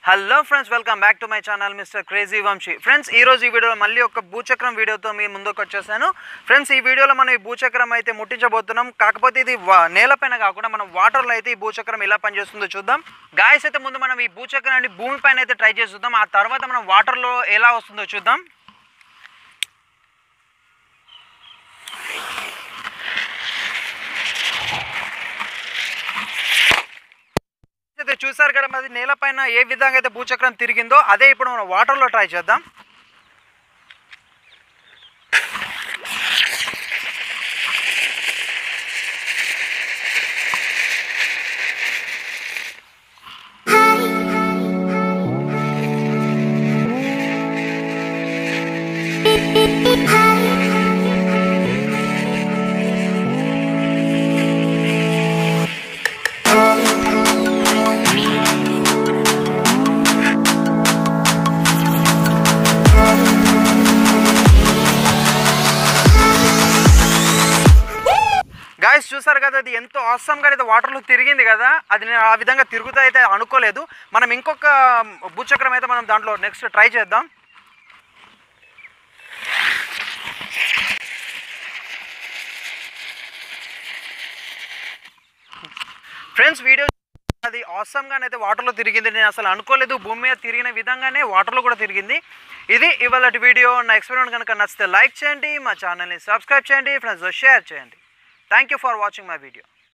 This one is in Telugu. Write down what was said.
Hello friends, welcome back to my channel mister crazy Vamsi. Friends, ఈరోజు ఈ వీడియోలో మళ్ళీ ఒక భూచక్రం వీడియోతో మీ ముందుకు వచ్చేసాను. ఫ్రెండ్స్, ఈ వీడియోలో మనం ఈ భూచక్రం అయితే ముట్టించబోతున్నాం. కాకపోతే ఇది నేలపైన కాకుండా మనం వాటర్లో అయితే ఈ భూచక్రం ఎలా పనిచేస్తుందో చూద్దాం. గాయస్, అయితే ముందు మనం ఈ భూచక్రాన్ని భూమిపైన అయితే ట్రై చేసి చూద్దాం. ఆ తర్వాత మనం వాటర్లో ఎలా వస్తుందో చూద్దాం. అయితే చూసారు కదా, మరి నేలపైన ఏ విధంగా అయితే భూచక్రం తిరిగిందో అదే ఇప్పుడు మనం వాటర్లో ట్రై చేద్దాం. గాయస్, చూసారు కదా, అది ఎంతో ఆసమ్గా అయితే వాటర్లో తిరిగింది కదా. అది నేను ఆ విధంగా తిరుగుతా అయితే అనుకోలేదు. మనం ఇంకొక భూచక్రం అయితే మనం దాంట్లో నెక్స్ట్ ట్రై చేద్దాం. ఫ్రెండ్స్, వీడియో అది ఆసమ్గానైతే వాటర్లో తిరిగింది. నేను అసలు అనుకోలేదు భూమి మీద తిరిగిన విధంగానే వాటర్లో కూడా తిరిగింది. ఇది ఇవాళ వీడియో. నా ఎక్స్పెరిమెంట్ కనుక నచ్చితే లైక్ చేయండి, మా ఛానల్ని సబ్స్క్రైబ్ చేయండి, ఫ్రెండ్స్తో షేర్ చేయండి. Thank you for watching my video.